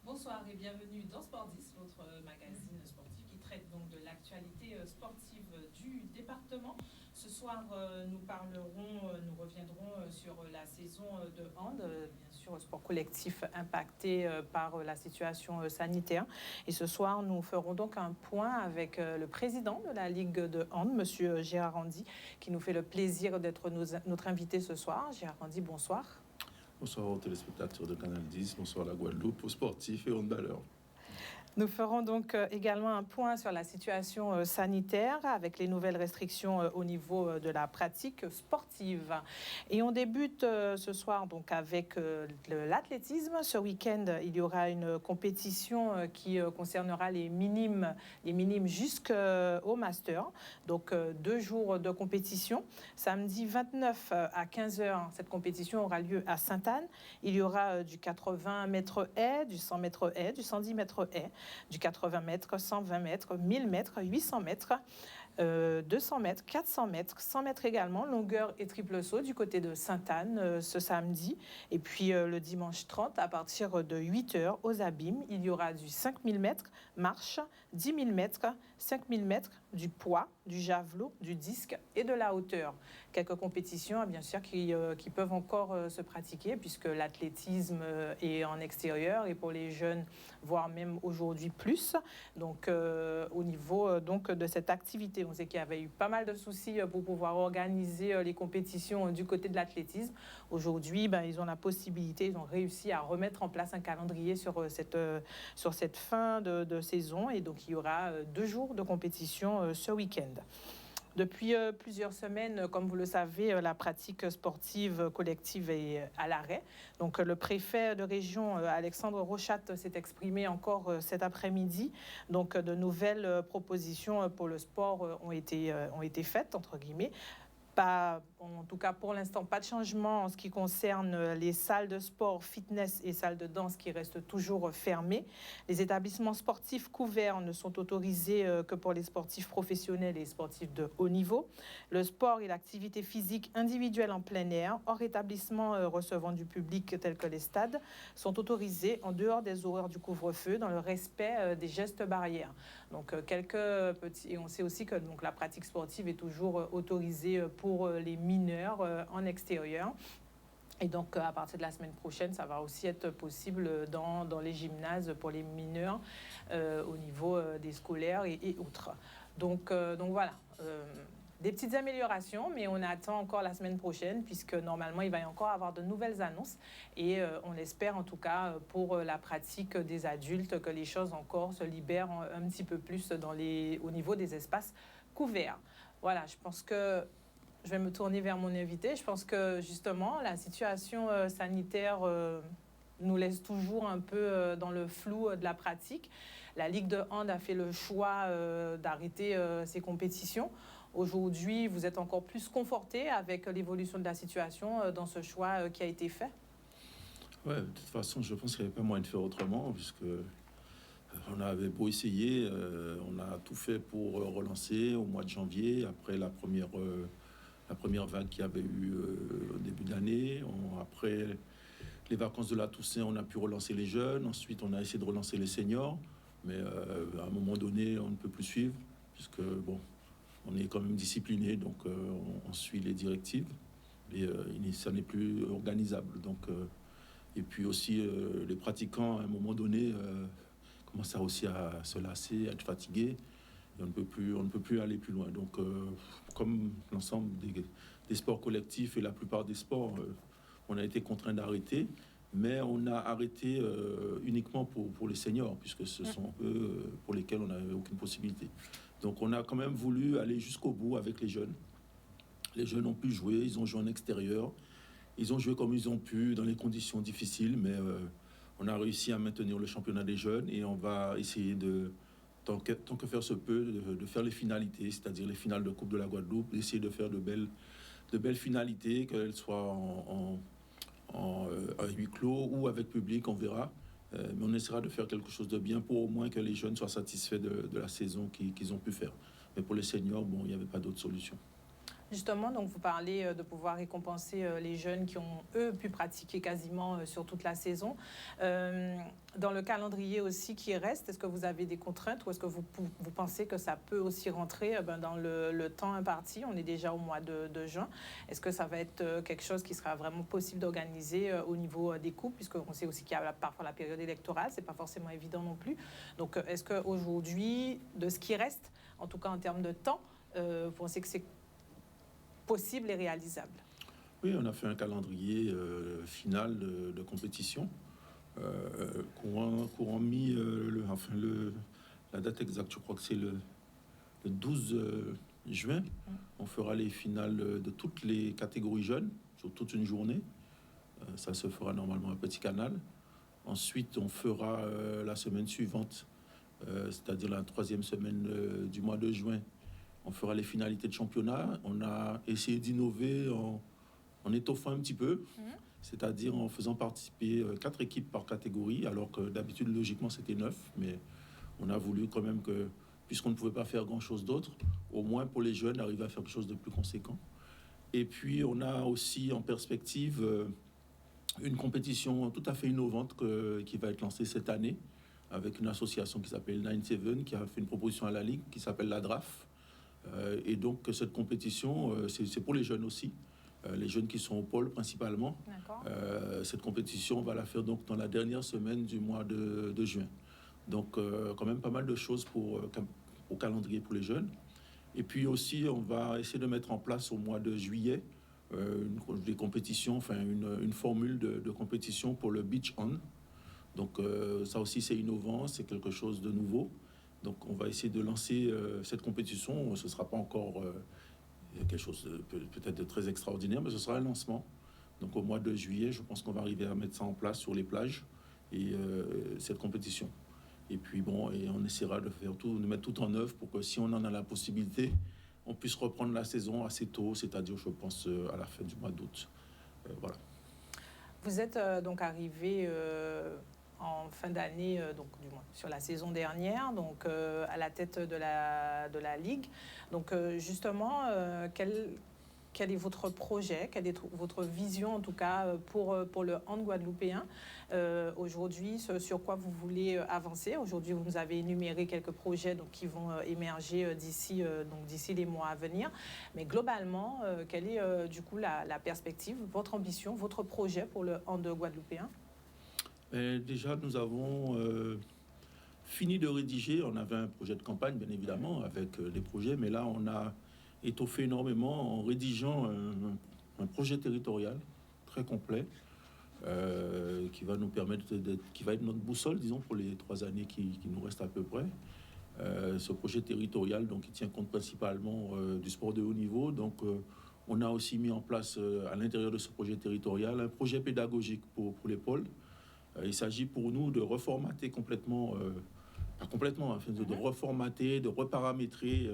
Bonsoir et bienvenue dans Sport 10, votre magazine sportif qui traite donc de l'actualité sportive du département. Ce soir, nous reviendrons sur la saison de hand, bien sûr, sport collectif impacté par la situation sanitaire. Et ce soir, nous ferons donc un point avec le président de la Ligue de hand, Monsieur Gérard Randy, qui nous fait le plaisir d'être notre invité ce soir. Gérard Randy, bonsoir. Bonsoir aux téléspectateurs de Canal 10, bonsoir à la Guadeloupe, aux sportifs et aux handballeurs. Nous ferons donc également un point sur la situation sanitaire avec les nouvelles restrictions au niveau de la pratique sportive. Et on débute ce soir donc avec l'athlétisme. Ce week-end, il y aura une compétition qui concernera les minimes jusqu'au master. Donc 2 jours de compétition. Samedi 29 à 15h, cette compétition aura lieu à Sainte-Anne. Il y aura du 80 mètres haies, du 100 mètres haies, du 110 mètres haies, du 80 mètres, 120 mètres, 1000 mètres, 800 mètres, 200 mètres, 400 mètres, 100 mètres également, longueur et triple saut du côté de Sainte-Anne ce samedi. Et puis le dimanche 30, à partir de 8h aux Abîmes, il y aura du 5000 mètres, marche, 10 000 mètres, 5000 mètres, du poids, du javelot, du disque et de la hauteur. Quelques compétitions, bien sûr, qui peuvent encore se pratiquer puisque l'athlétisme est en extérieur et pour les jeunes, voire même aujourd'hui plus. Donc, au niveau donc, de cette activité, on sait qu'il y avait eu pas mal de soucis pour pouvoir organiser les compétitions du côté de l'athlétisme. Aujourd'hui, ils ont la possibilité, ils ont réussi à remettre en place un calendrier sur cette fin de saison. Et donc, il y aura 2 jours de compétition ce week-end. Depuis plusieurs semaines, comme vous le savez, la pratique sportive collective est à l'arrêt. Donc, le préfet de région, Alexandre Rochat, s'est exprimé encore cet après-midi. Donc, de nouvelles propositions pour le sport ont été faites, entre guillemets. Pas, en tout cas pour l'instant, pas de changement en ce qui concerne les salles de sport, fitness et salles de danse qui restent toujours fermées. Les établissements sportifs couverts ne sont autorisés que pour les sportifs professionnels et sportifs de haut niveau. Le sport et l'activité physique individuelle en plein air, hors établissement recevant du public tel que les stades, sont autorisés en dehors des horaires du couvre-feu dans le respect des gestes barrières. Donc quelques petits, et on sait aussi que donc, la pratique sportive est toujours autorisée pour les mineurs en extérieur. Et donc, à partir de la semaine prochaine, ça va aussi être possible dans les gymnases pour les mineurs au niveau des scolaires et autres. Donc voilà. Des petites améliorations, mais on attend encore la semaine prochaine puisque normalement, il va y encore avoir de nouvelles annonces et on espère en tout cas pour la pratique des adultes que les choses encore se libèrent un petit peu plus au niveau des espaces couverts. Voilà, je pense que je vais me tourner vers mon invité. Je pense que justement, la situation sanitaire nous laisse toujours un peu dans le flou de la pratique. La Ligue de hand a fait le choix d'arrêter ses compétitions. Aujourd'hui, vous êtes encore plus conforté avec l'évolution de la situation dans ce choix qui a été fait? Ouais, de toute façon, je pense qu'il n'y avait pas moyen de faire autrement, puisque on avait beau essayer, on a tout fait pour relancer au mois de janvier, après la première vague qu'il y avait eu au début d'année. Après les vacances de la Toussaint, on a pu relancer les jeunes. Ensuite, on a essayé de relancer les seniors. Mais à un moment donné, on ne peut plus suivre, puisque, bon, on est quand même discipliné, donc on suit les directives. Et ça n'est plus organisable. Donc, et puis aussi, les pratiquants, à un moment donné, commencent aussi à se lasser, à être fatigués. Et on ne peut plus aller plus loin. Donc, comme l'ensemble des sports collectifs et la plupart des sports, on a été contraint d'arrêter. Mais on a arrêté uniquement pour les seniors, puisque ce sont eux pour lesquels on n'avait aucune possibilité. Donc on a quand même voulu aller jusqu'au bout avec les jeunes. Les jeunes ont pu jouer, ils ont joué en extérieur. Ils ont joué comme ils ont pu, dans les conditions difficiles, mais on a réussi à maintenir le championnat des jeunes et on va essayer tant que faire se peut, de faire les finalités, c'est-à-dire les finales de Coupe de la Guadeloupe, d'essayer de faire de belles finalités, qu'elles soient à huis clos ou avec public, on verra. Mais on essaiera de faire quelque chose de bien pour au moins que les jeunes soient satisfaits de la saison qu'ils ont pu faire. Mais pour les seniors, bon, il n'y avait pas d'autre solution. Justement, donc vous parlez de pouvoir récompenser les jeunes qui ont, eux, pu pratiquer quasiment sur toute la saison. Dans le calendrier aussi qui reste, est-ce que vous avez des contraintes ou est-ce que vous pensez que ça peut aussi rentrer dans le temps imparti? On est déjà au mois de juin. Est-ce que ça va être quelque chose qui sera vraiment possible d'organiser au niveau des coupes, puisqu'on sait aussi qu'il y a parfois la période électorale, c'est pas forcément évident non plus. Donc, est-ce qu'aujourd'hui, de ce qui reste, en tout cas en termes de temps, vous pensez que c'est possible et réalisable? Oui, on a fait un calendrier final de compétition. Courant mi, la date exacte, je crois que c'est le 12 juin. On fera les finales de toutes les catégories jeunes sur toute une journée. Ça se fera normalement à Petit Canal. Ensuite, on fera la semaine suivante, c'est-à-dire la 3e semaine du mois de juin, on fera les finalités de championnat. On a essayé d'innover en étoffant un petit peu, c'est-à-dire en faisant participer 4 équipes par catégorie, alors que d'habitude, logiquement, c'était 9. Mais on a voulu quand même que, puisqu'on ne pouvait pas faire grand-chose d'autre, au moins pour les jeunes, arriver à faire quelque chose de plus conséquent. Et puis, on a aussi en perspective une compétition tout à fait innovante qui va être lancée cette année avec une association qui s'appelle 9-7, qui a fait une proposition à la Ligue qui s'appelle la DRAF. Et donc, cette compétition, c'est pour les jeunes aussi, les jeunes qui sont au pôle principalement. Cette compétition, on va la faire donc dans la dernière semaine du mois de juin. Donc, quand même pas mal de choses au calendrier pour les jeunes. Et puis aussi, on va essayer de mettre en place au mois de juillet des compétitions, enfin une formule de compétition pour le beach on. Donc, ça aussi, c'est innovant, c'est quelque chose de nouveau. Donc, on va essayer de lancer cette compétition. Ce ne sera pas encore quelque chose peut-être de très extraordinaire, mais ce sera un lancement. Donc, au mois de juillet, je pense qu'on va arriver à mettre ça en place sur les plages et cette compétition. Et puis, bon, et on essaiera de mettre tout en œuvre pour que si on en a la possibilité, on puisse reprendre la saison assez tôt, c'est-à-dire, je pense, à la fin du mois d'août. Voilà. Vous êtes donc arrivé en fin d'année, donc du moins sur la saison dernière, donc à la tête de la Ligue. Donc justement, quel est votre projet, quelle est votre vision en tout cas pour le hand guadeloupéen aujourd'hui, sur quoi vous voulez avancer? Aujourd'hui, vous nous avez énuméré quelques projets donc, qui vont émerger d'ici les mois à venir. Mais globalement, quelle est du coup la perspective, votre ambition, votre projet pour le hand guadeloupéen? Déjà, nous avons fini de rédiger. On avait un projet de campagne, bien évidemment, avec des projets, mais là, on a étoffé énormément en rédigeant un projet territorial très complet qui va nous permettre qui va être notre boussole, disons, pour les 3 années qui nous restent à peu près. Ce projet territorial, donc, il tient compte principalement du sport de haut niveau. Donc, on a aussi mis en place à l'intérieur de ce projet territorial un projet pédagogique pour les pôles. Il s'agit pour nous de reformater complètement, pas complètement, de reformater, de reparamétrer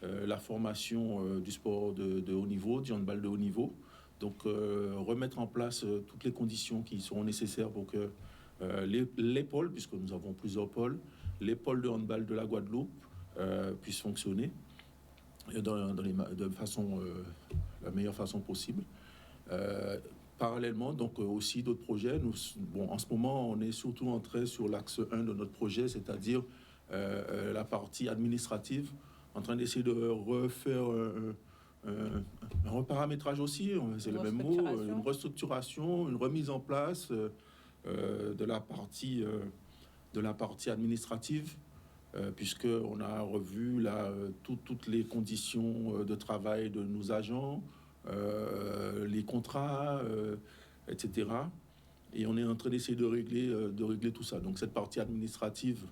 la formation du sport de haut niveau, du handball de haut niveau. Donc, remettre en place toutes les conditions qui seront nécessaires pour que les pôles, puisque nous avons plusieurs pôles, les pôles de handball de la Guadeloupe puissent fonctionner de façon, la meilleure façon possible. Parallèlement, donc aussi d'autres projets. En ce moment, on est surtout entré sur l'axe 1 de notre projet, c'est-à-dire la partie administrative, en train d'essayer de refaire un reparamétrage aussi, c'est le même mot, une restructuration, une remise en place de la partie administrative, puisqu'on a revu là, toutes les conditions de travail de nos agents, les contrats, etc. Et on est en train d'essayer de régler tout ça. Donc cette partie administrative,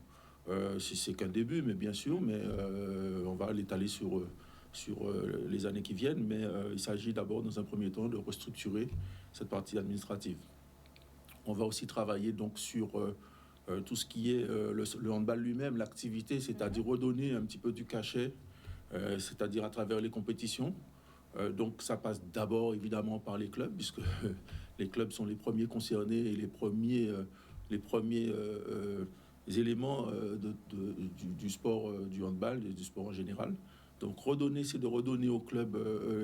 c'est qu'un début, mais bien sûr, mais on va l'étaler sur les années qui viennent. Mais il s'agit d'abord, dans un premier temps, de restructurer cette partie administrative. On va aussi travailler donc sur tout ce qui est le handball lui-même, l'activité, c'est-à-dire redonner un petit peu du cachet, c'est-à-dire à travers les compétitions. Donc ça passe d'abord évidemment par les clubs, puisque les clubs sont les premiers concernés et les premiers éléments du sport du handball et du sport en général. Donc c'est de redonner au club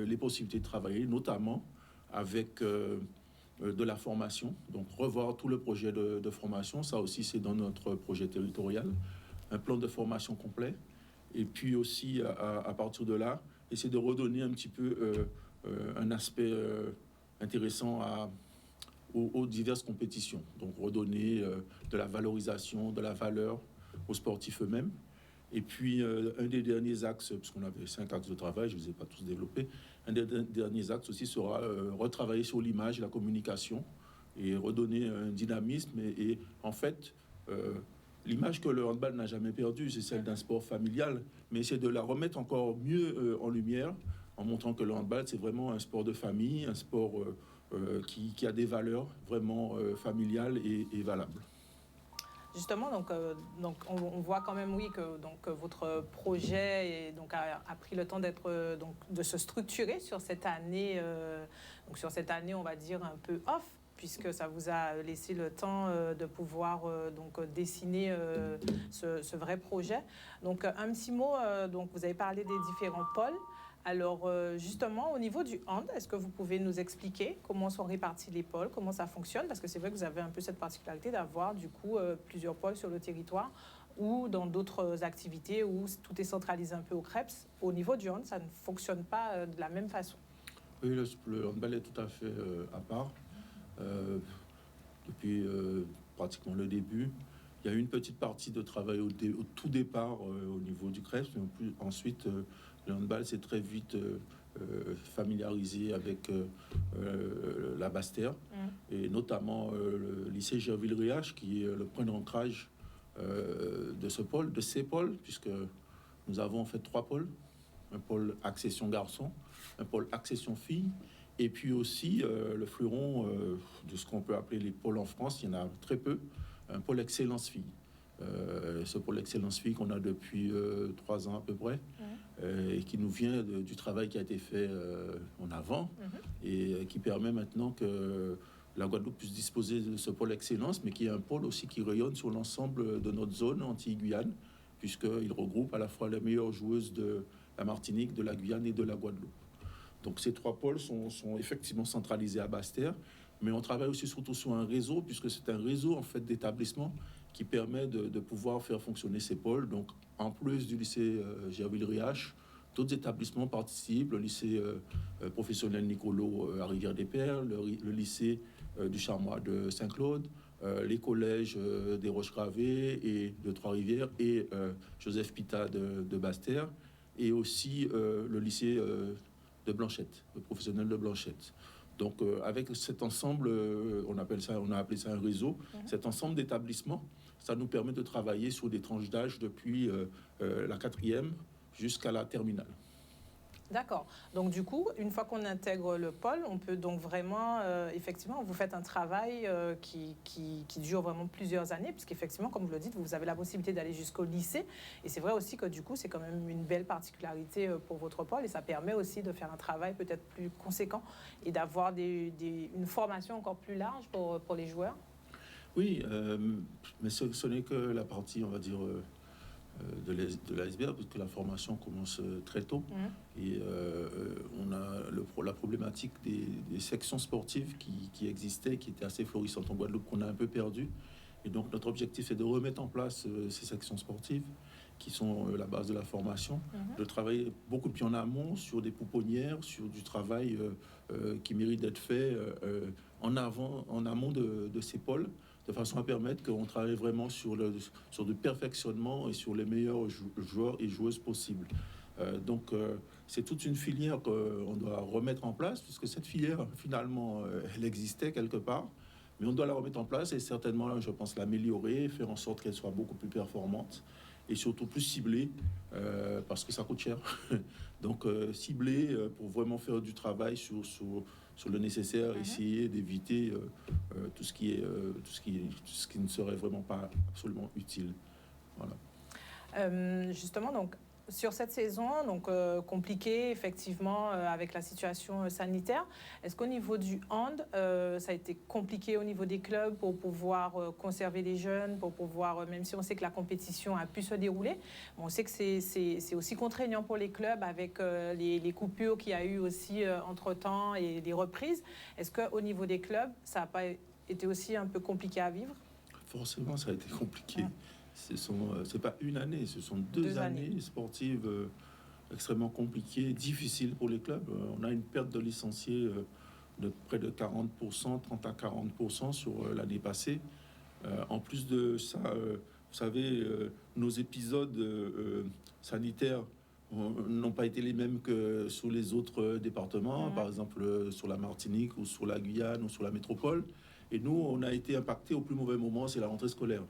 les possibilités de travailler, notamment avec de la formation. Donc revoir tout le projet de formation, ça aussi c'est dans notre projet territorial, un plan de formation complet. Et puis aussi à partir de là, essayer de redonner un petit peu un aspect intéressant aux diverses compétitions. Donc redonner de la valorisation, de la valeur aux sportifs eux-mêmes. Et puis un des derniers axes, parce qu'on avait 5 axes de travail, je ne les ai pas tous développés, un des derniers axes aussi sera retravailler sur l'image, la communication, et redonner un dynamisme. Et en fait, l'image que le handball n'a jamais perdue, c'est celle d'un sport familial, mais c'est de la remettre encore mieux en lumière, en montrant que le handball, c'est vraiment un sport de famille, un sport qui a des valeurs vraiment familiales et valables. Justement, donc on voit quand même, oui, que votre projet a pris le temps de se structurer sur cette année, sur cette année, on va dire, un peu off, puisque ça vous a laissé le temps de pouvoir dessiner ce vrai projet. Donc, un petit mot, donc vous avez parlé des différents pôles. Alors, justement, au niveau du hand, est-ce que vous pouvez nous expliquer comment sont répartis les pôles, comment ça fonctionne? Parce que c'est vrai que vous avez un peu cette particularité d'avoir, du coup, plusieurs pôles sur le territoire ou dans d'autres activités où tout est centralisé un peu au CREPS. Au niveau du hand, ça ne fonctionne pas de la même façon. Oui, le handball est tout à fait à part. Depuis pratiquement le début, il y a eu une petite partie de travail au tout départ au niveau du CREPS, mais ensuite... le handball s'est très vite familiarisé avec la Basse-Terre, et notamment le lycée Gerville-Riache, qui est le point d'ancrage de ces pôles, puisque nous avons en fait 3 pôles. Un pôle accession garçon, un pôle accession filles, et puis aussi le fleuron de ce qu'on peut appeler les pôles en France, il y en a très peu, un pôle excellence filles. Ce pôle excellence filles qu'on a depuis 3 ans à peu près, et qui nous vient du travail qui a été fait en avant, et qui permet maintenant que la Guadeloupe puisse disposer de ce pôle excellence, mais qui est un pôle aussi qui rayonne sur l'ensemble de notre zone Antilles-Guyane, puisqu'il regroupe à la fois les meilleures joueuses de la Martinique, de la Guyane et de la Guadeloupe. Donc ces 3 pôles sont effectivement centralisés à Basse-Terre, mais on travaille aussi surtout sur un réseau, puisque c'est un réseau en fait d'établissements qui permet de pouvoir faire fonctionner ces pôles. Donc en plus du lycée Gerville-Riache, d'autres établissements participent, le lycée professionnel Nicolo à Rivière-des-Perles, le lycée du Charmois de Saint-Claude, les collèges des Roches-Gravées et de Trois-Rivières et Joseph Pita de Basse-Terre, et aussi le lycée de Blanchette, le professionnel de Blanchette. Donc avec cet ensemble, on a appelé ça un réseau, cet ensemble d'établissements, ça nous permet de travailler sur des tranches d'âge depuis la 4e jusqu'à la terminale. D'accord. Donc du coup, une fois qu'on intègre le pôle, on peut donc vraiment, effectivement, vous faites un travail qui dure vraiment plusieurs années, puisqu'effectivement, comme vous le dites, vous avez la possibilité d'aller jusqu'au lycée. Et c'est vrai aussi que du coup, c'est quand même une belle particularité pour votre pôle, et ça permet aussi de faire un travail peut-être plus conséquent et d'avoir une formation encore plus large pour les joueurs. Oui, mais ce n'est que la partie, on va dire... de l'iceberg, parce que la formation commence très tôt. Et on a la problématique des sections sportives qui existaient, qui étaient assez florissantes en Guadeloupe, qu'on a un peu perdu. Et donc notre objectif est de remettre en place ces sections sportives qui sont la base de la formation, de travailler beaucoup plus en amont sur des pouponnières, sur du travail qui mérite d'être fait en amont de ces pôles, de façon à permettre qu'on travaille vraiment sur du perfectionnement et sur les meilleurs joueurs et joueuses possibles. Donc c'est toute une filière qu'on doit remettre en place, puisque cette filière, finalement, elle existait quelque part, mais on doit la remettre en place et certainement, je pense, l'améliorer, faire en sorte qu'elle soit beaucoup plus performante et surtout plus ciblée, parce que ça coûte cher. Donc ciblée pour vraiment faire du travail sur le nécessaire, essayer d'éviter tout ce qui ne serait vraiment pas absolument utile. Voilà. Justement, donc, sur cette saison, donc compliquée effectivement avec la situation sanitaire, est-ce qu'au niveau du hand, ça a été compliqué au niveau des clubs pour pouvoir conserver les jeunes, pour pouvoir, même si on sait que la compétition a pu se dérouler, on sait que c'est aussi contraignant pour les clubs avec les coupures qu'il y a eu aussi entre-temps et les reprises. Est-ce qu'au niveau des clubs, ça n'a pas été aussi un peu compliqué à vivre? Forcément, ça a été compliqué. C'est pas une année, ce sont deux années sportives extrêmement compliquées, difficiles pour les clubs. On a une perte de licenciés de près de 40%, 30 à 40% sur l'année passée. En plus de ça, vous savez, nos épisodes sanitaires n'ont pas été les mêmes que sur les autres départements, par exemple sur la Martinique ou sur la Guyane ou sur la métropole. Et nous, on a été impactés au plus mauvais moment, c'est la rentrée scolaire.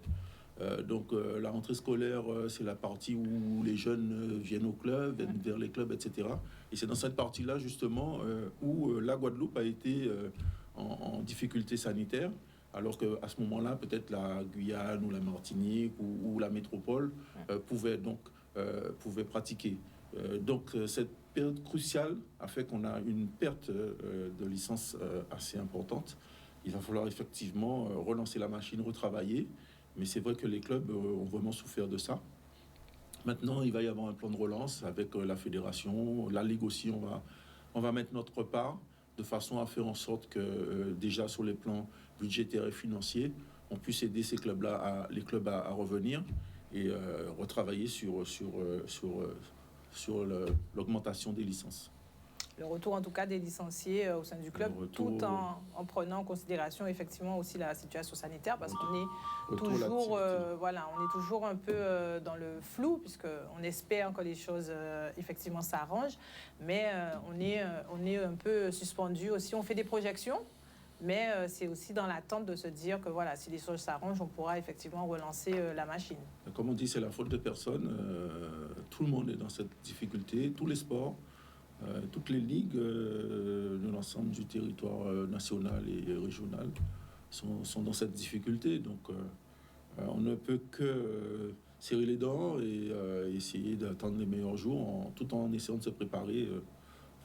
Donc la rentrée scolaire, c'est la partie où les jeunes viennent au club, viennent vers les clubs, etc. Et c'est dans cette partie-là, justement, où la Guadeloupe a été en difficulté sanitaire, alors qu'à ce moment-là, peut-être la Guyane ou la Martinique ou la métropole pouvaient pratiquer. Donc cette période cruciale a fait qu'on a une perte de licence assez importante. Il va falloir effectivement relancer la machine, retravailler. Mais c'est vrai que les clubs ont vraiment souffert de ça. Maintenant, il va y avoir un plan de relance avec la fédération, la Ligue aussi. On va mettre notre part de façon à faire en sorte que déjà sur les plans budgétaires et financiers, on puisse aider ces clubs-là, les clubs à revenir et retravailler sur l'augmentation des licences. Le retour en tout cas des licenciés au sein du club, tout en prenant en considération effectivement aussi la situation sanitaire, parce qu'on est toujours, on est toujours un peu dans le flou, puisqu'on espère que les choses effectivement s'arrangent, mais on est un peu suspendu aussi. On fait des projections, mais c'est aussi dans l'attente de se dire que voilà, si les choses s'arrangent, on pourra effectivement relancer la machine. Comme on dit, c'est la faute de personne. Tout le monde est dans cette difficulté, tous les sports. Toutes les ligues de l'ensemble du territoire national et régional sont dans cette difficulté. Donc, on ne peut que serrer les dents et essayer d'attendre les meilleurs jours tout en essayant de se préparer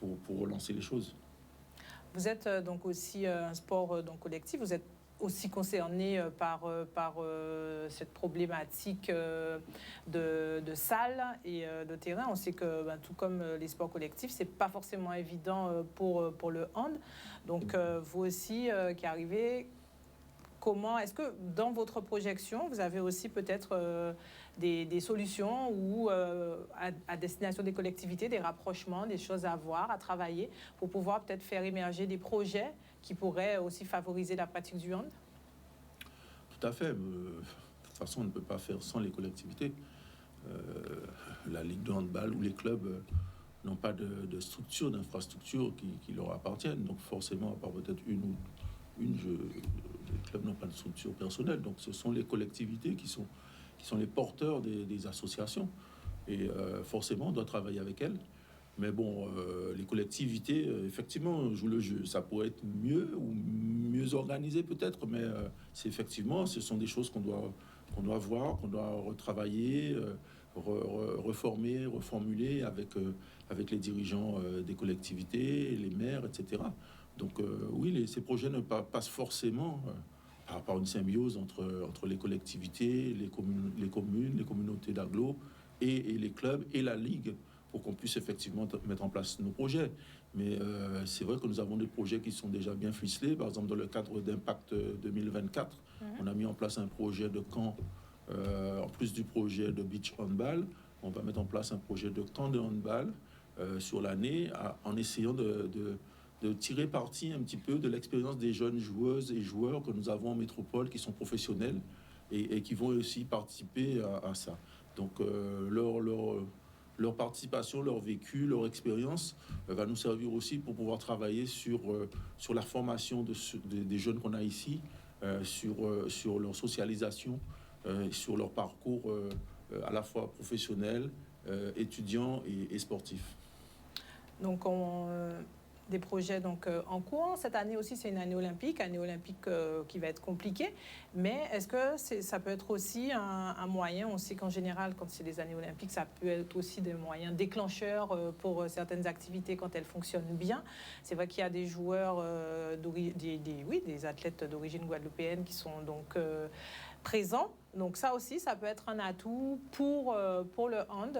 pour relancer les choses. Vous êtes donc aussi un sport collectif. Vous êtes aussi concerné par cette problématique de salles et de terrain. On sait que, tout comme les sports collectifs, c'est pas forcément évident pour le hand. Donc, vous aussi qui arrivez, comment est-ce que dans votre projection, vous avez aussi peut-être des solutions ou à destination des collectivités, des rapprochements, des choses à voir, à travailler pour pouvoir peut-être faire émerger des projets qui pourraient aussi favoriser la pratique du hand? Tout à fait. De toute façon, on ne peut pas faire sans les collectivités. La Ligue de handball ou les clubs n'ont pas de structure, d'infrastructure qui leur appartiennent. Donc forcément, à part peut-être une, les clubs n'ont pas de structure personnelle. Donc ce sont les collectivités qui sont les porteurs des associations. Et forcément, on doit travailler avec elles. Mais bon, les collectivités, effectivement, jouent le jeu. Ça pourrait être mieux ou mieux organisé peut-être, mais ce sont des choses qu'on doit voir, qu'on doit retravailler, reformer, reformuler avec les dirigeants des collectivités, les maires, etc. Donc oui, ces projets ne passent forcément par une symbiose entre les collectivités, les communes, les communautés d'agglo et les clubs et la Ligue, pour qu'on puisse effectivement mettre en place nos projets. Mais c'est vrai que nous avons des projets qui sont déjà bien ficelés. Par exemple, dans le cadre d'Impact 2024, on a mis en place un projet de camp, en plus du projet de beach handball. On va mettre en place un projet de camp de handball sur l'année, en essayant de tirer parti un petit peu de l'expérience des jeunes joueuses et joueurs que nous avons en métropole, qui sont professionnels et qui vont aussi participer à ça. Donc leur participation, leur vécu, leur expérience va nous servir aussi pour pouvoir travailler sur la formation des jeunes qu'on a ici, sur leur socialisation, sur leur parcours à la fois professionnel, étudiant et sportif. Donc des projets donc, en cours. Cette année aussi, c'est une année olympique qui va être compliquée. Mais est-ce que ça peut être aussi un moyen? On sait qu'en général, quand c'est des années olympiques, ça peut être aussi des moyens déclencheurs pour certaines activités quand elles fonctionnent bien. C'est vrai qu'il y a des joueurs, des athlètes d'origine guadeloupéenne qui sont donc présents. Donc ça aussi, ça peut être un atout pour le hand,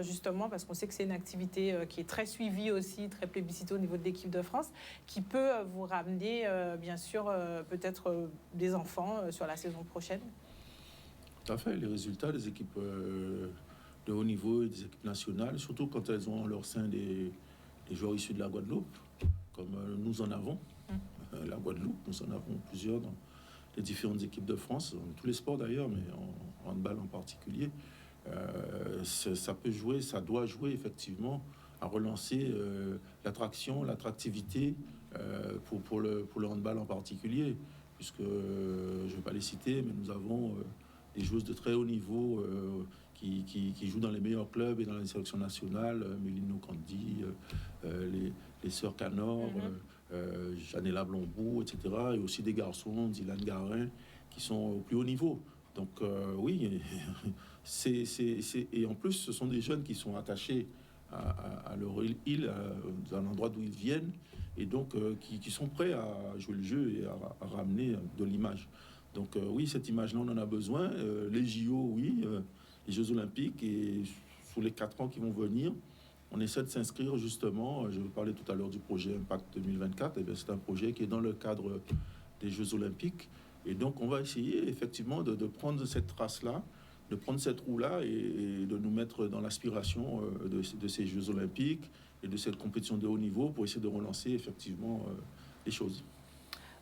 justement, parce qu'on sait que c'est une activité qui est très suivie aussi, très plébiscitée au niveau de l'équipe de France, qui peut vous ramener, bien sûr, peut-être des enfants sur la saison prochaine. Tout à fait. Les résultats des équipes de haut niveau et des équipes nationales, surtout quand elles ont en leur sein des joueurs issus de la Guadeloupe, comme nous en avons. La Guadeloupe, nous en avons plusieurs dans les différentes équipes de France, dans tous les sports d'ailleurs, mais en handball en particulier. Ça peut jouer, ça doit jouer effectivement à relancer l'attractivité pour le handball en particulier, puisque je ne vais pas les citer, mais nous avons des joueuses de très haut niveau qui jouent dans les meilleurs clubs et dans les sélections nationales, Mélino Candy, les sœurs Canor, Janela Blombou, etc. Et aussi des garçons, Dylan Garin, qui sont au plus haut niveau. Donc oui, et en plus, ce sont des jeunes qui sont attachés à leur île, à l'endroit d'où ils viennent, et donc qui sont prêts à jouer le jeu et à ramener de l'image. Donc oui, cette image-là, on en a besoin. Les JO, oui, les Jeux Olympiques, et sous les 4 ans qui vont venir, on essaie de s'inscrire justement, je vous parlais tout à l'heure du projet Impact 2024, et bien c'est un projet qui est dans le cadre des Jeux Olympiques. Et donc on va essayer effectivement de prendre cette trace-là, de prendre cette roue-là et de nous mettre dans l'aspiration de ces Jeux Olympiques et de cette compétition de haut niveau pour essayer de relancer effectivement les choses.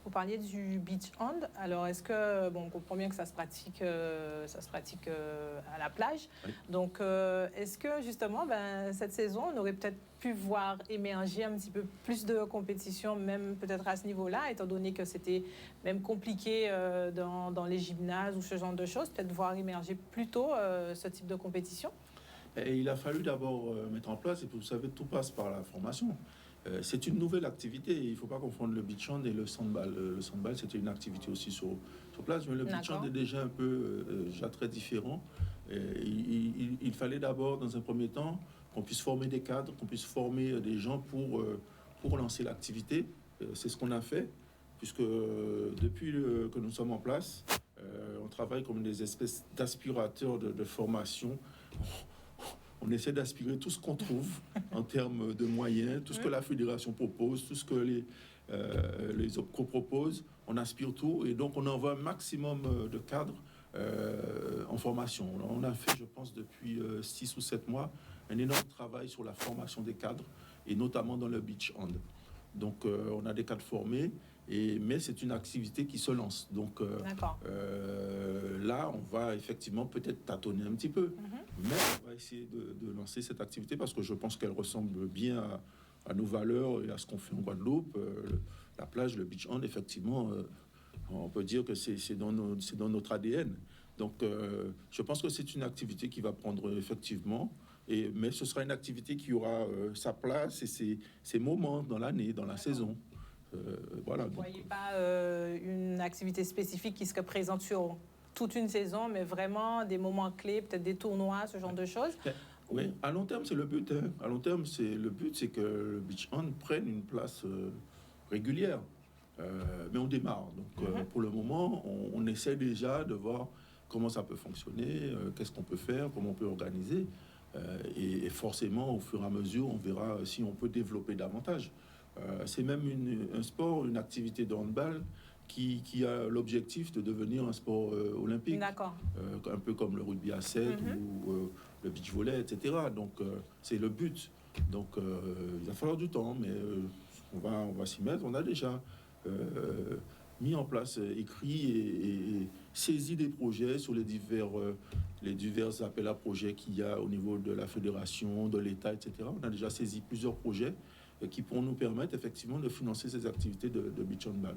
Vous parliez du beach hand. Alors, est-ce que, bon, on comprend bien que ça se pratique à la plage. Oui. Donc, est-ce que justement, cette saison, on aurait peut-être pu voir émerger un petit peu plus de compétition, même peut-être à ce niveau-là, étant donné que c'était même compliqué dans les gymnases ou ce genre de choses, peut-être voir émerger plus tôt ce type de compétition? Et il a fallu d'abord mettre en place, et vous savez, tout passe par la formation. C'est une nouvelle activité, il ne faut pas confondre le beach hand et le sandball. Le sandball, c'était une activité aussi sur place, mais le beach hand est déjà un peu déjà très différent. Il fallait d'abord, dans un premier temps, qu'on puisse former des cadres, qu'on puisse former des gens pour lancer l'activité. C'est ce qu'on a fait, puisque depuis que nous sommes en place, on travaille comme des espèces d'aspirateurs de formation. On essaie d'aspirer tout ce qu'on trouve en termes de moyens, tout ce que la fédération propose, tout ce que les OPCO proposent. On aspire tout et donc on envoie un maximum de cadres en formation. On a fait, je pense, depuis 6 ou 7 mois, un énorme travail sur la formation des cadres et notamment dans le beach hand. Donc on a des cadres formés, mais c'est une activité qui se lance. Donc là, on va effectivement peut-être tâtonner un petit peu, mais on va essayer de lancer cette activité parce que je pense qu'elle ressemble bien à nos valeurs et à ce qu'on fait en Guadeloupe. La plage, le beach hand, effectivement, on peut dire que c'est dans notre ADN. Donc je pense que c'est une activité qui va prendre effectivement, mais ce sera une activité qui aura sa place et ses moments dans l'année, dans la saison. Voilà. Vous ne voyez pas une activité spécifique qui serait présente sur toute une saison, mais vraiment des moments clés, peut-être des tournois, ce genre de choses? Oui, à long terme, c'est le but. Hein. À long terme, le but, c'est que le beach hand prenne une place régulière. Mais on démarre. Donc, pour le moment, on essaie déjà de voir comment ça peut fonctionner, qu'est-ce qu'on peut faire, comment on peut organiser. Et forcément, au fur et à mesure, on verra si on peut développer davantage. C'est même un sport, une activité de handball qui a l'objectif de devenir un sport olympique. D'accord. Un peu comme le rugby à 7 ou le beach volley, etc. Donc, c'est le but. Donc, il va falloir du temps, mais on va s'y mettre. On a déjà mis en place, écrit et saisi des projets sur les divers appels à projets qu'il y a au niveau de la fédération, de l'État, etc. On a déjà saisi plusieurs projets qui pourront nous permettre effectivement de financer ces activités de beach handball.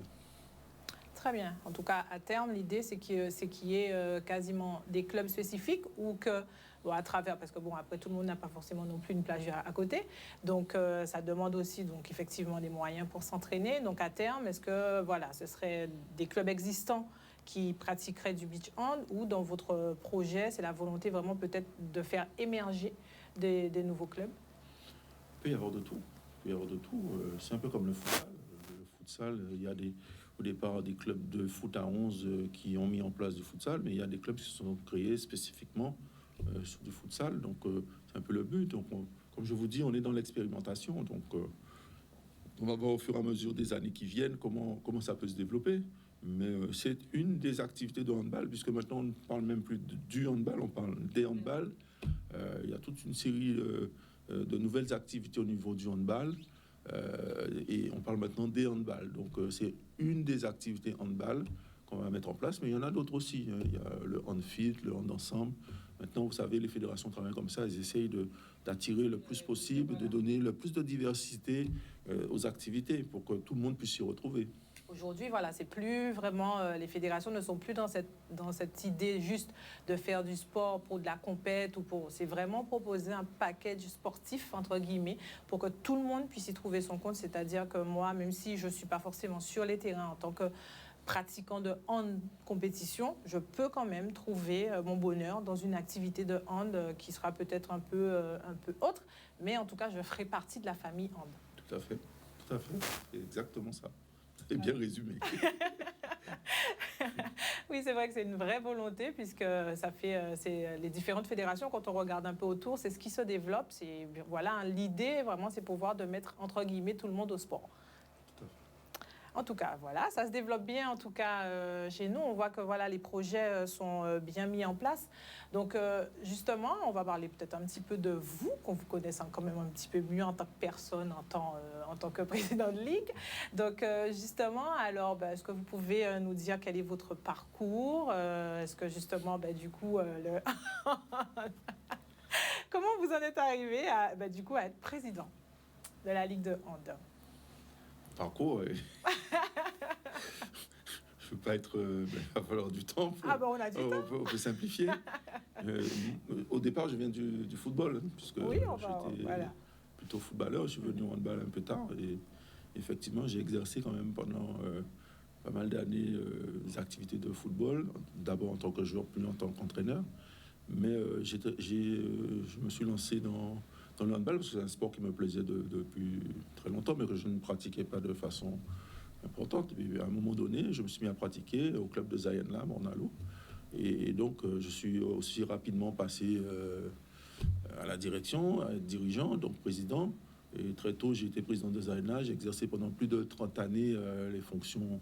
Très bien. En tout cas, à terme, l'idée, c'est qu'il y ait quasiment des clubs spécifiques ou que à travers, parce que bon, après tout le monde n'a pas forcément non plus une plage à côté, donc ça demande aussi donc effectivement des moyens pour s'entraîner. Donc à terme, est-ce que voilà, ce serait des clubs existants qui pratiqueraient du beach hand, ou dans votre projet, c'est la volonté vraiment peut-être de faire émerger des nouveaux clubs? Il peut y avoir de tout. Il peut y avoir de tout. C'est un peu comme le futsal. Le futsal, il y a au départ des clubs de foot à 11 qui ont mis en place du futsal, mais il y a des clubs qui se sont créés spécifiquement sur du futsal. Donc, c'est un peu le but. Donc, comme je vous dis, on est dans l'expérimentation. Donc, on va voir au fur et à mesure des années qui viennent comment ça peut se développer. Mais c'est une des activités de handball, puisque maintenant on ne parle même plus du handball, on parle des handball. Il y a toute une série de nouvelles activités au niveau du handball. Et on parle maintenant des handball. Donc c'est une des activités handball qu'on va mettre en place, mais il y en a d'autres aussi. Il y a le handfit, le hand ensemble. Maintenant, vous savez, les fédérations travaillent comme ça, elles essayent d'attirer le plus possible, de donner le plus de diversité aux activités pour que tout le monde puisse s'y retrouver. Aujourd'hui, voilà, c'est plus vraiment, les fédérations ne sont plus dans cette idée juste de faire du sport pour de la compète c'est vraiment proposer un package sportif, entre guillemets, pour que tout le monde puisse y trouver son compte. C'est-à-dire que moi, même si je ne suis pas forcément sur les terrains en tant que pratiquant de hand compétition, je peux quand même trouver mon bonheur dans une activité de hand qui sera peut-être un peu autre, mais en tout cas, je ferai partie de la famille hand. Tout à fait, c'est exactement ça. C'est bien résumé. Oui, c'est vrai que c'est une vraie volonté, puisque ça fait les différentes fédérations, quand on regarde un peu autour, c'est ce qui se développe. C'est, voilà, l'idée, vraiment, c'est pouvoir de mettre, entre guillemets, tout le monde au sport. En tout cas, voilà, ça se développe bien. En tout cas, chez nous, on voit que voilà, les projets sont bien mis en place. Donc, justement, on va parler peut-être un petit peu de vous, qu'on vous connaisse quand même un petit peu mieux en tant que personne, en tant que président de ligue. Donc, justement, alors, est-ce que vous pouvez nous dire quel est votre parcours? Est-ce que justement, du coup, comment vous en êtes arrivé à être président de la Ligue de hand? Parcours, je ne veux pas être... il va falloir du temps. On a du temps. On peut simplifier. Au départ, je viens du football, puisque j'étais plutôt footballeur. Je suis venu au handball un peu tard. Et effectivement, j'ai exercé quand même pendant pas mal d'années des activités de football. D'abord en tant que joueur, puis en tant qu'entraîneur. Mais je me suis lancé dans le handball, parce que c'est un sport qui me plaisait depuis très longtemps, mais que je ne pratiquais pas de façon importante. Et à un moment donné, je me suis mis à pratiquer au club de Zayenla, Mornalo. Et donc, je suis aussi rapidement passé à la direction, à être dirigeant, donc président. Et très tôt, j'ai été président de Zayenla. J'ai exercé pendant plus de 30 années les fonctions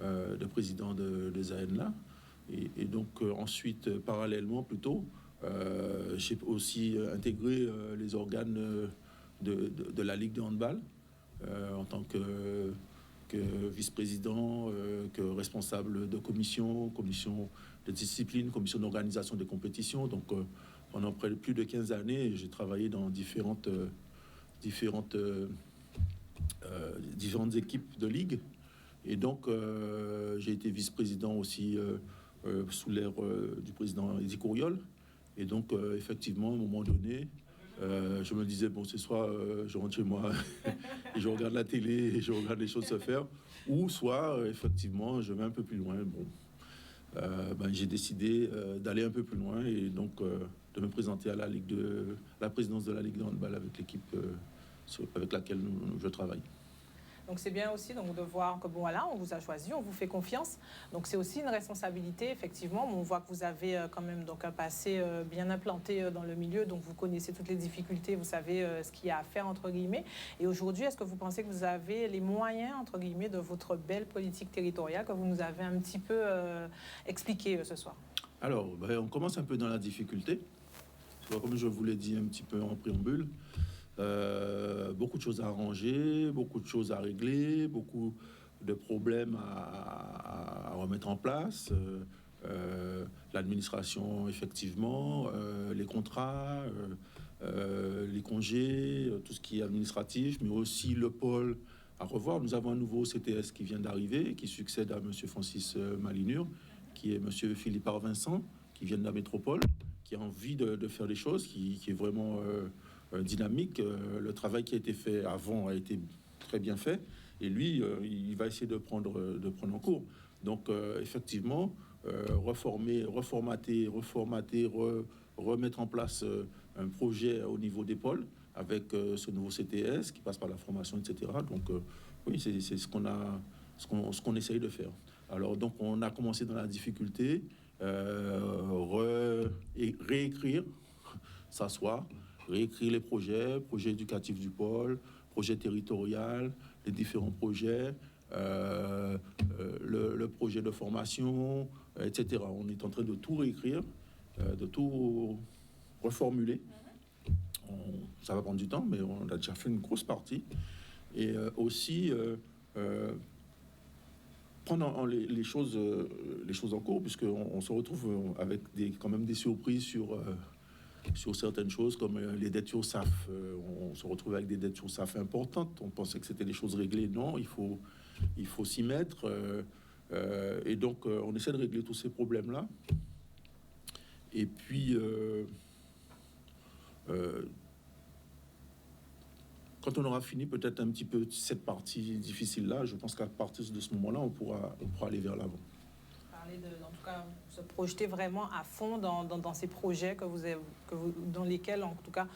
de président de Zayenla. Et donc, ensuite, parallèlement, plutôt, j'ai aussi intégré les organes de la Ligue de handball en tant que vice-président, que responsable de commission de discipline, commission d'organisation des compétitions. Donc, pendant plus de 15 années, j'ai travaillé dans différentes équipes de ligue. Et donc, j'ai été vice-président aussi sous l'ère du président Eddy Couriol. Et donc, effectivement, à un moment donné, je me disais, bon, ce soir, je rentre chez moi et je regarde la télé et je regarde les choses se faire. Ou soit, effectivement, je vais un peu plus loin. Bon, j'ai décidé d'aller un peu plus loin et donc de me présenter à la présidence de la Ligue de handball avec l'équipe avec laquelle je travaille. Donc c'est bien aussi donc, de voir que voilà, on vous a choisi, on vous fait confiance. Donc c'est aussi une responsabilité, effectivement. On voit que vous avez quand même donc, un passé bien implanté dans le milieu. Donc vous connaissez toutes les difficultés, vous savez ce qu'il y a à faire, entre guillemets. Et aujourd'hui, est-ce que vous pensez que vous avez les moyens, entre guillemets, de votre belle politique territoriale que vous nous avez un petit peu expliqué ce soir? Alors, on commence un peu dans la difficulté. Comme je vous l'ai dit un petit peu en préambule, beaucoup de choses à arranger, beaucoup de choses à régler, beaucoup de problèmes à remettre en place. L'administration, effectivement, les contrats, les congés, tout ce qui est administratif, mais aussi le pôle à revoir. Nous avons un nouveau CTS qui vient d'arriver, qui succède à M. Francis Malinure, qui est M. Philippe Arvincent, qui vient de la métropole, qui a envie de faire des choses, qui est vraiment dynamique. Le travail qui a été fait avant a été très bien fait. Et lui, il va essayer de prendre en cours. Donc, effectivement, reformater, remettre en place un projet au niveau des pôles avec ce nouveau CTS qui passe par la formation, etc. Donc, oui, c'est ce qu'on essaye de faire. Alors, donc, on a commencé dans la difficulté, réécrire, s'asseoir, réécrire les projets éducatifs du pôle, projet territorial, les différents projets, le projet de formation, etc. On est en train de tout réécrire, de tout reformuler. Ça va prendre du temps, mais on a déjà fait une grosse partie. Et aussi prendre les choses en cours, puisqu'on se retrouve avec quand même des surprises sur certaines choses, comme les dettes sur SAF. On se retrouve avec des dettes sur SAF importantes. On pensait que c'était des choses réglées. Non, il faut s'y mettre. Et donc, on essaie de régler tous ces problèmes-là. Et puis, quand on aura fini peut-être un petit peu cette partie difficile-là, je pense qu'à partir de ce moment-là, on pourra aller vers l'avant. En tout cas, se projeter vraiment à fond dans ces projets dans lesquels, en tout cas,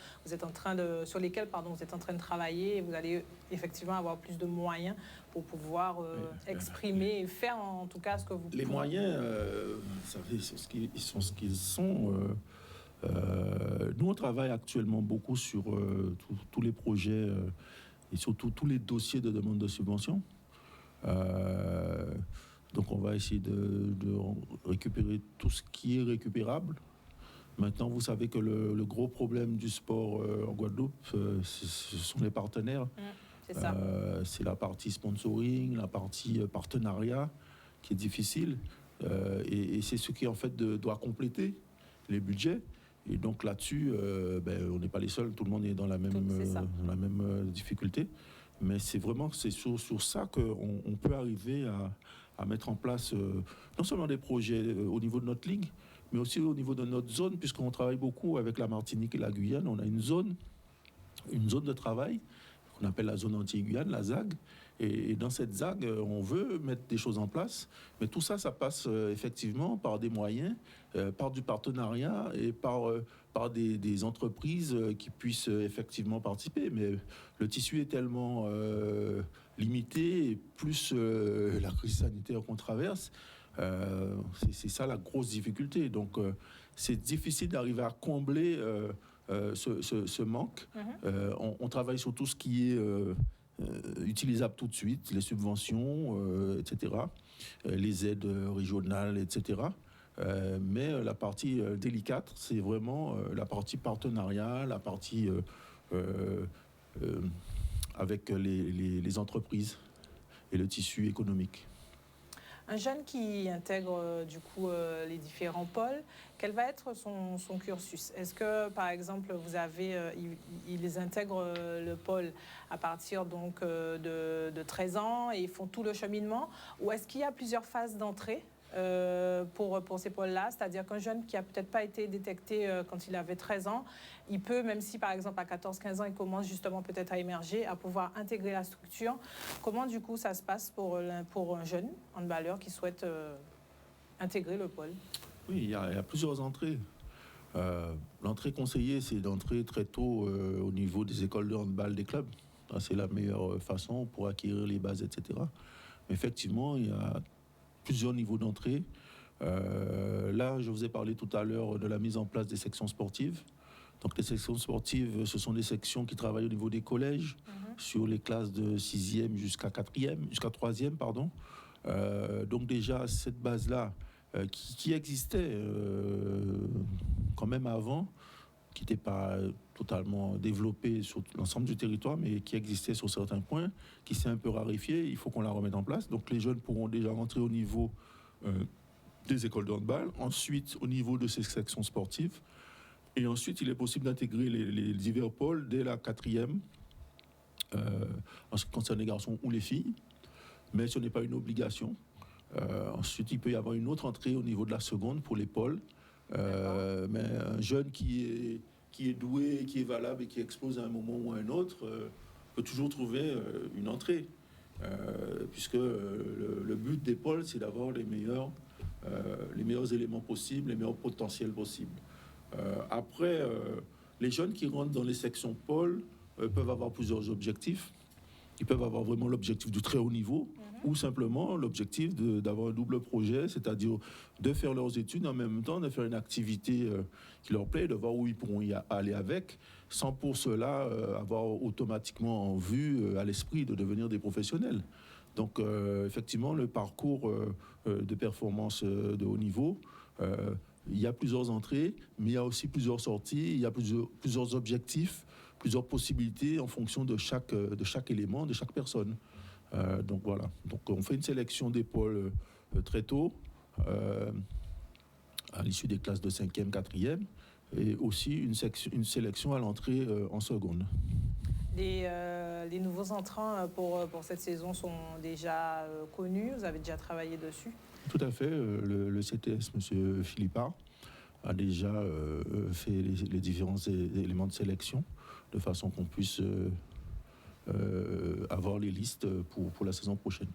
sur lesquels vous êtes en train de travailler, et vous allez effectivement avoir plus de moyens pour pouvoir exprimer et faire en tout cas ce que vous. Les moyens, vous savez, ils sont ce qu'ils sont. Nous, on travaille actuellement beaucoup sur tous les projets et surtout tous les dossiers de demande de subvention. Donc, on va essayer de récupérer tout ce qui est récupérable. Maintenant, vous savez que le gros problème du sport en Guadeloupe, ce sont les partenaires. C'est ça. C'est la partie sponsoring, la partie partenariat qui est difficile. Et c'est ce qui, en fait, doit compléter les budgets. Et donc là-dessus, on n'est pas les seuls, tout le monde est dans la même difficulté. Mais c'est sur ça qu'on peut arriver à mettre en place non seulement des projets au niveau de notre ligue, mais aussi au niveau de notre zone, puisqu'on travaille beaucoup avec la Martinique et la Guyane. On a une zone de travail qu'on appelle la zone anti-Guyane, la ZAG. Et dans cette ZAG, on veut mettre des choses en place. Mais tout ça, ça passe effectivement par des moyens, par du partenariat et par des entreprises qui puissent effectivement participer. Mais le tissu est tellement limité, et plus la crise sanitaire qu'on traverse, c'est ça la grosse difficulté. Donc, c'est difficile d'arriver à combler ce manque. On travaille sur tout ce qui est utilisable tout de suite, les subventions, etc., les aides régionales, etc. Mais la partie délicate, c'est vraiment la partie partenariat, la partie avec les entreprises et le tissu économique. Un jeune qui intègre du coup les différents pôles, quel va être son cursus? Est-ce que, par exemple, ils intègrent le pôle à partir donc de 13 ans et ils font tout le cheminement? Ou est-ce qu'il y a plusieurs phases d'entrée pour ces pôles-là? C'est-à-dire qu'un jeune qui n'a peut-être pas été détecté quand il avait 13 ans, il peut, même si par exemple à 14-15 ans, il commence justement peut-être à émerger, à pouvoir intégrer la structure. Comment du coup ça se passe pour un jeune handballeur qui souhaite intégrer le pôle? Oui, il y a plusieurs entrées. L'entrée conseillée, c'est d'entrer très tôt au niveau des écoles de handball des clubs. C'est la meilleure façon pour acquérir les bases, etc. Mais effectivement, il y a plusieurs niveaux d'entrée. Là, je vous ai parlé tout à l'heure de la mise en place des sections sportives. Donc, les sections sportives, ce sont des sections qui travaillent au niveau des collèges, sur les classes de 6e jusqu'à 3e, pardon. Donc, déjà, cette base-là, qui existait quand même avant, qui n'était pas totalement développée sur l'ensemble du territoire, mais qui existait sur certains points, qui s'est un peu raréfiée. Il faut qu'on la remette en place. Donc, les jeunes pourront déjà rentrer au niveau des écoles de handball, ensuite au niveau de ces sections sportives. Et ensuite, il est possible d'intégrer les divers pôles dès la 4e, en ce qui concerne les garçons ou les filles. Mais ce n'est pas une obligation. Ensuite, il peut y avoir une autre entrée au niveau de la seconde pour les pôles. Mais un jeune qui est doué, qui est valable et qui explose à un moment ou à un autre peut toujours trouver une entrée. Puisque le but des pôles, c'est d'avoir les meilleurs éléments possibles, les meilleurs potentiels possibles. Après, les jeunes qui rentrent dans les sections pôles peuvent avoir plusieurs objectifs. Ils peuvent avoir vraiment l'objectif du très haut niveau ou simplement l'objectif d'avoir un double projet, c'est-à-dire de faire leurs études en même temps, de faire une activité qui leur plaît, de voir où ils pourront y aller avec, sans pour cela avoir automatiquement en vue, à l'esprit, de devenir des professionnels. Donc, effectivement, le parcours de performance de haut niveau, il y a plusieurs entrées, mais il y a aussi plusieurs sorties, il y a plusieurs objectifs, plusieurs possibilités en fonction de chaque élément, de chaque personne. Donc voilà. Donc on fait une sélection d'épaule très tôt, à l'issue des classes de 5e, 4e, et aussi une sélection à l'entrée en seconde. Les nouveaux entrants pour cette saison sont déjà connus, vous avez déjà travaillé dessus? Tout à fait. Le CTS, M. Philippard, a déjà fait les différents éléments de sélection, de façon qu'on puisse avoir les listes pour la saison prochaine.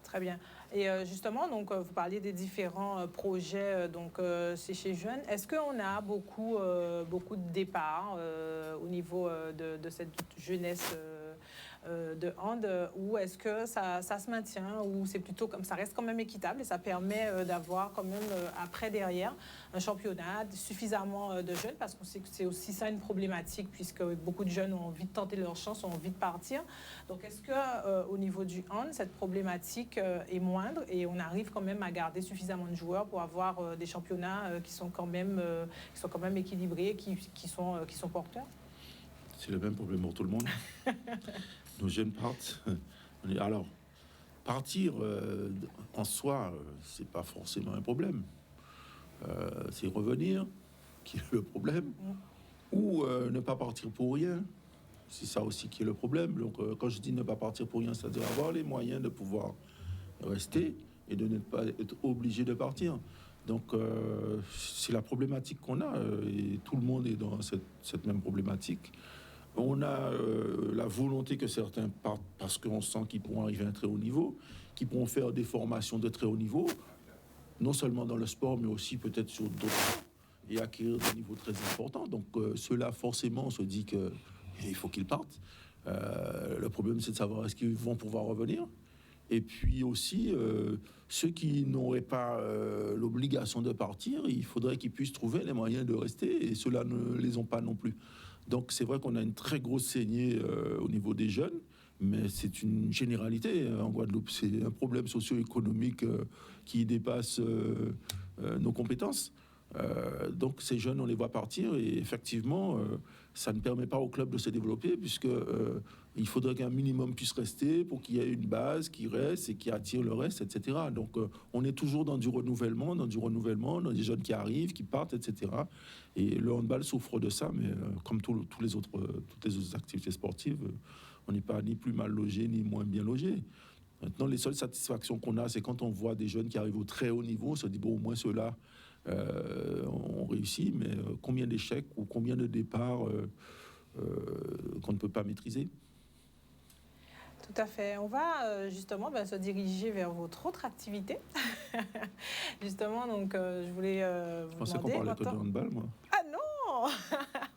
Très bien. Et justement, donc, vous parliez des différents projets c'est chez Jeunes. Est-ce qu'on a beaucoup de départs au niveau de cette jeunesse de hand, ou est-ce que ça se maintient, ou c'est plutôt comme ça reste quand même équitable et ça permet d'avoir quand même après derrière un championnat suffisamment de jeunes, parce qu'on sait que c'est aussi ça une problématique, puisque beaucoup de jeunes ont envie de tenter leur chance, ont envie de partir. Donc est-ce que au niveau du hand, cette problématique est moindre et on arrive quand même à garder suffisamment de joueurs pour avoir des championnats qui sont quand même équilibrés, qui sont porteurs? C'est le même problème pour tout le monde. Nos jeunes partent. Alors, partir en soi, c'est pas forcément un problème. C'est revenir qui est le problème, ou ne pas partir pour rien. C'est ça aussi qui est le problème. Donc, quand je dis ne pas partir pour rien, c'est-à-dire avoir les moyens de pouvoir rester et de ne pas être obligé de partir. Donc, c'est la problématique qu'on a, et tout le monde est dans cette même problématique. On a la volonté que certains partent parce qu'on sent qu'ils pourront arriver à un très haut niveau, qu'ils pourront faire des formations de très haut niveau, non seulement dans le sport, mais aussi peut-être sur d'autres, et acquérir des niveaux très importants. Donc ceux-là, forcément, on se dit qu'il faut qu'ils partent. Le problème, c'est de savoir est-ce qu'ils vont pouvoir revenir. Et puis aussi, ceux qui n'auraient pas l'obligation de partir, il faudrait qu'ils puissent trouver les moyens de rester, et ceux-là ne les ont pas non plus. Donc c'est vrai qu'on a une très grosse saignée au niveau des jeunes, mais c'est une généralité en Guadeloupe. C'est un problème socio-économique qui dépasse nos compétences. Donc ces jeunes, on les voit partir, et effectivement, ça ne permet pas au club de se développer, puisque il faudrait qu'un minimum puisse rester pour qu'il y ait une base qui reste et qui attire le reste, etc. Donc on est toujours dans du renouvellement, dans des jeunes qui arrivent, qui partent, etc. Et le handball souffre de ça, mais comme toutes les autres activités sportives, on n'est pas ni plus mal logé, ni moins bien logé. Maintenant, les seules satisfactions qu'on a, c'est quand on voit des jeunes qui arrivent au très haut niveau, on se dit, bon, au moins ceux-là ont réussi, mais combien d'échecs ou combien de départs qu'on ne peut pas maîtriser. Tout à fait. On va justement se diriger vers votre autre activité. Justement, donc je voulais vous demander... Je pensais qu'on parlait que de handball, moi. Ah non!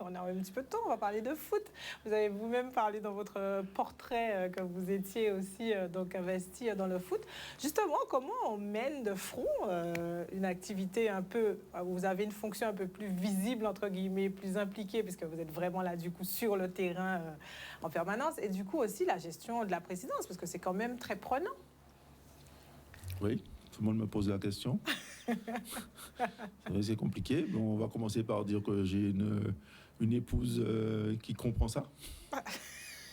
On a un petit peu de temps, on va parler de foot. Vous avez vous-même parlé dans votre portrait que vous étiez aussi donc investi dans le foot. Justement, comment on mène de front une activité un peu... Vous avez une fonction un peu plus visible, entre guillemets, plus impliquée, puisque vous êtes vraiment là, du coup, sur le terrain en permanence. Et du coup, aussi, la gestion de la présidence, parce que c'est quand même très prenant. Oui, tout le monde me pose la question. C'est compliqué. Bon, on va commencer par dire que j'ai une épouse qui comprend ça.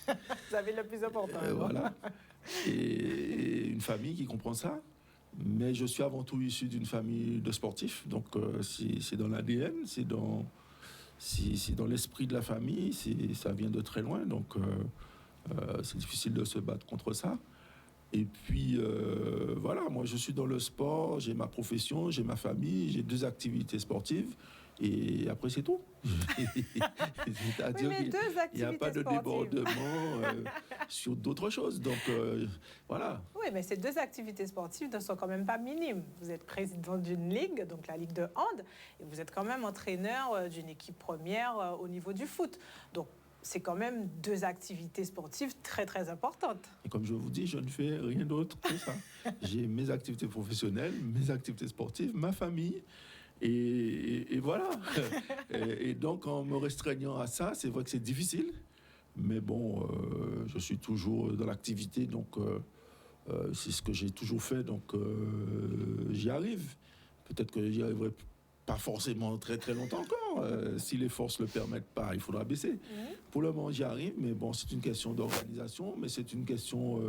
Vous avez le plus important. Voilà. Et une famille qui comprend ça. Mais je suis avant tout issu d'une famille de sportifs. Donc, c'est dans l'ADN, c'est dans l'esprit de la famille. Ça vient de très loin. Donc, c'est difficile de se battre contre ça. Et puis, voilà, moi je suis dans le sport, j'ai ma profession, j'ai ma famille, j'ai 2 activités sportives, et après c'est tout. C'est-à-dire mais 2 qu'il n'y a pas activités de sportives. débordement sur d'autres choses. Donc, voilà. Oui, mais ces 2 activités sportives ne sont quand même pas minimes. Vous êtes président d'une ligue, donc la Ligue de hand, et vous êtes quand même entraîneur d'une équipe première au niveau du foot. Donc, c'est quand même 2 activités sportives très, très importantes. Et comme je vous dis, je ne fais rien d'autre que ça. J'ai mes activités professionnelles, mes activités sportives, ma famille. Et voilà. Et donc, en me restreignant à ça, c'est vrai que c'est difficile. Mais bon, je suis toujours dans l'activité, donc c'est ce que j'ai toujours fait, donc j'y arrive. Peut-être que j'y arriverai pas forcément très très longtemps encore. Si les forces ne le permettent pas, il faudra baisser. Pour le moment, j'y arrive, mais bon, c'est une question d'organisation, mais c'est une question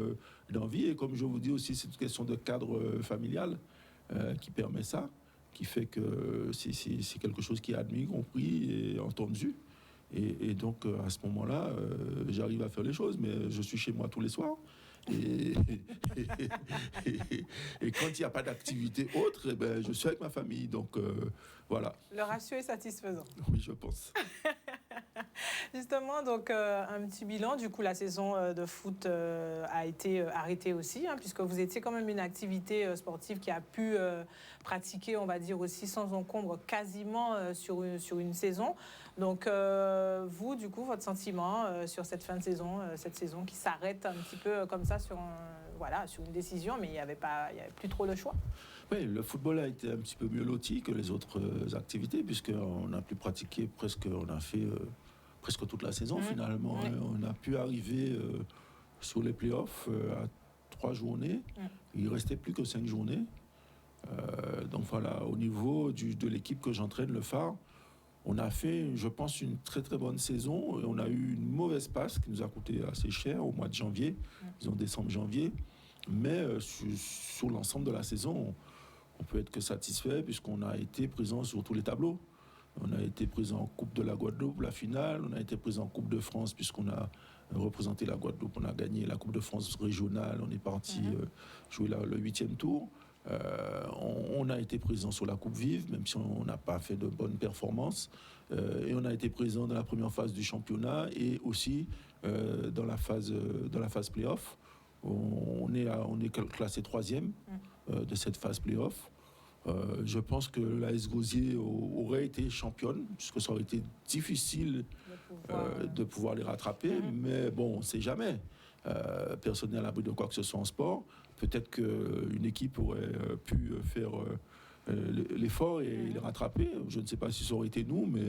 d'envie. Et comme je vous dis aussi, c'est une question de cadre familial qui permet ça, qui fait que c'est quelque chose qui est admis, compris et entendu. Et donc, à ce moment-là, j'arrive à faire les choses, mais je suis chez moi tous les soirs. Et, et quand il n'y a pas d'activité autre, eh ben, je suis avec ma famille. Donc, voilà. Le ratio est satisfaisant. Oui, je pense. Justement, donc un petit bilan. Du coup, la saison de foot a été arrêtée aussi, hein, puisque vous étiez quand même une activité sportive qui a pu pratiquer, on va dire aussi sans encombre, quasiment sur une saison. Donc, vous, du coup, votre sentiment sur cette fin de saison, cette saison qui s'arrête un petit peu comme ça sur une décision, mais il n'y avait plus trop le choix. Oui, le football a été un petit peu mieux loti que les autres activités, puisqu'on a pu pratiquer on a fait presque toute la saison finalement. Oui. On a pu arriver sur les playoffs à 3 journées. Il ne restait plus que 5 journées. Donc voilà, au niveau de l'équipe que j'entraîne, le Phare, on a fait, je pense, une très très bonne saison. Et on a eu une mauvaise passe qui nous a coûté assez cher au mois de janvier, disons décembre-janvier. Mais sur l'ensemble de la saison, on peut être que satisfait puisqu'on a été présent sur tous les tableaux. On a été présent en Coupe de la Guadeloupe, la finale. On a été présent en Coupe de France puisqu'on a représenté la Guadeloupe. On a gagné la Coupe de France régionale. On est parti jouer le 8e tour. On a été présent sur la Coupe Vive, même si on n'a pas fait de bonnes performances. Et on a été présent dans la première phase du championnat et aussi dans la phase play-off. On est classé 3e de cette phase play-off. Je pense que l'AS Gosier aurait été championne, puisque ça aurait été difficile de pouvoir les rattraper. Mais bon, on ne sait jamais. Personne n'est à l'abri de quoi que ce soit en sport. Peut-être qu'une équipe aurait pu faire l'effort et les rattraper. Je ne sais pas si ça aurait été nous, mais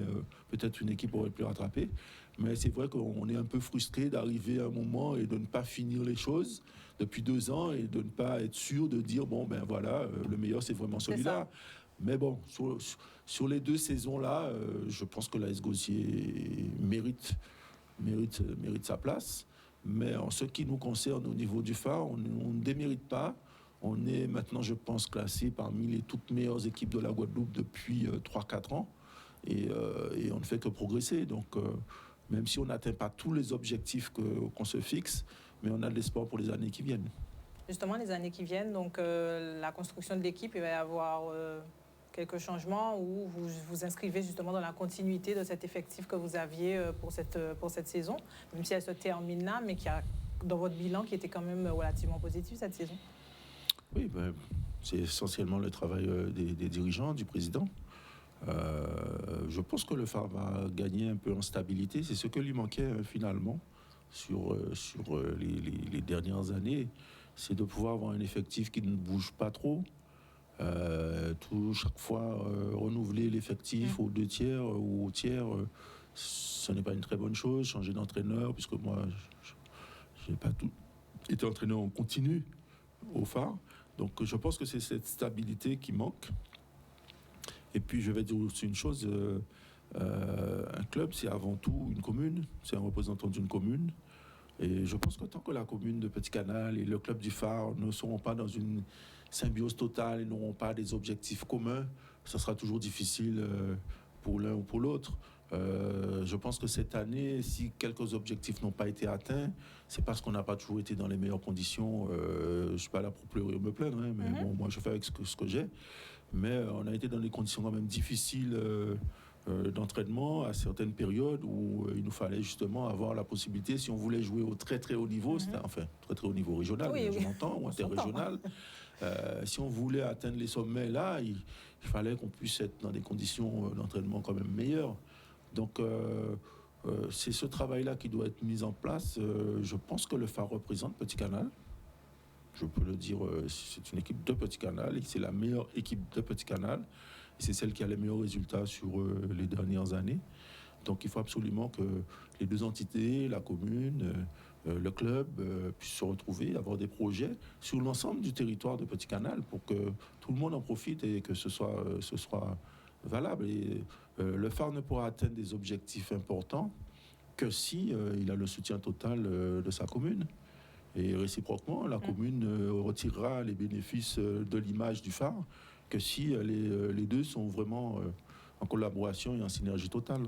peut-être une équipe aurait pu les rattraper. Mais c'est vrai qu'on est un peu frustré d'arriver à un moment et de ne pas finir les choses depuis 2 ans et de ne pas être sûr de dire, bon, ben voilà, le meilleur, c'est vraiment celui-là. Mais bon, sur les 2 saisons-là, je pense que l'AS Gosier mérite sa place. Mais en ce qui nous concerne au niveau du Phare, on ne démérite pas. On est maintenant, je pense, classé parmi les toutes meilleures équipes de la Guadeloupe depuis 3-4 ans. Et on ne fait que progresser. Donc, même si on n'atteint pas tous les objectifs qu'on se fixe, mais on a de l'espoir pour les années qui viennent. Justement, les années qui viennent, donc la construction de l'équipe, il va y avoir quelques changements où vous vous inscrivez justement dans la continuité de cet effectif que vous aviez pour cette saison, même si elle se termine là, mais qui a dans votre bilan qui était quand même relativement positif cette saison. Oui, ben, c'est essentiellement le travail des dirigeants, du président. Je pense que le Phare va gagner un peu en stabilité. C'est ce que lui manquait finalement sur les dernières années. C'est de pouvoir avoir un effectif qui ne bouge pas trop. Chaque fois renouveler l'effectif aux 2 tiers ou au tiers, ce n'est pas une très bonne chose. Changer d'entraîneur, puisque moi, je n'ai pas tout été entraîneur en continu au Phare. Donc je pense que c'est cette stabilité qui manque. Et puis je vais dire aussi une chose, un club c'est avant tout une commune, c'est un représentant d'une commune. Et je pense que tant que la commune de Petit-Canal et le club du Phare ne seront pas dans une symbiose totale et n'auront pas des objectifs communs, ça sera toujours difficile pour l'un ou pour l'autre. Je pense que cette année, si quelques objectifs n'ont pas été atteints, c'est parce qu'on n'a pas toujours été dans les meilleures conditions. Je ne suis pas là pour pleurer ou me plaindre, hein, mais bon, moi je fais avec ce que j'ai. Mais on a été dans des conditions quand même difficiles d'entraînement à certaines périodes où il nous fallait justement avoir la possibilité, si on voulait jouer au très très haut niveau, enfin très très haut niveau régional, Oui, je oui. m'entends, ou interrégional, si on voulait atteindre les sommets là, il fallait qu'on puisse être dans des conditions d'entraînement quand même meilleures. Donc c'est ce travail-là qui doit être mis en place. Je pense que le phare représente Petit Canal. Je peux le dire, c'est une équipe de Petit Canal et c'est la meilleure équipe de Petit Canal. Et c'est celle qui a les meilleurs résultats sur les dernières années. Donc il faut absolument que les deux entités, la commune, le club, puissent se retrouver, avoir des projets sur l'ensemble du territoire de Petit Canal pour que tout le monde en profite et que ce soit valable. Et le phare ne pourra atteindre des objectifs importants que si il a le soutien total de sa commune. Et réciproquement, la commune retirera les bénéfices de l'image du phare que si les deux sont vraiment en collaboration et en synergie totale.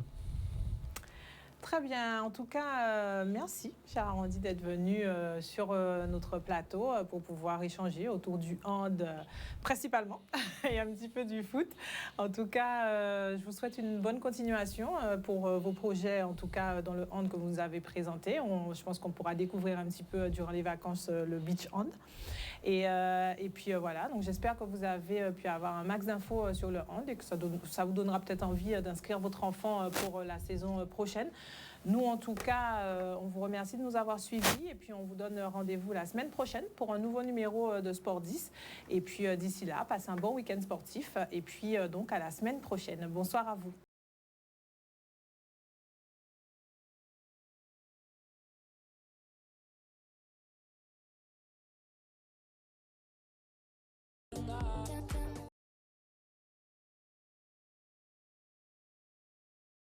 Très bien. En tout cas, merci, cher Arandi, d'être venu sur notre plateau pour pouvoir échanger autour du hand principalement et un petit peu du foot. En tout cas, je vous souhaite une bonne continuation pour vos projets, en tout cas dans le hand que vous nous avez présenté. Je pense qu'on pourra découvrir un petit peu durant les vacances le beach hand. Et puis voilà, donc j'espère que vous avez pu avoir un max d'infos sur le hand et que ça vous donnera peut-être envie d'inscrire votre enfant pour la saison prochaine. Nous, en tout cas, on vous remercie de nous avoir suivis et puis on vous donne rendez-vous la semaine prochaine pour un nouveau numéro de Sport 10. Et puis d'ici là, passez un bon week-end sportif et puis donc à la semaine prochaine. Bonsoir à vous.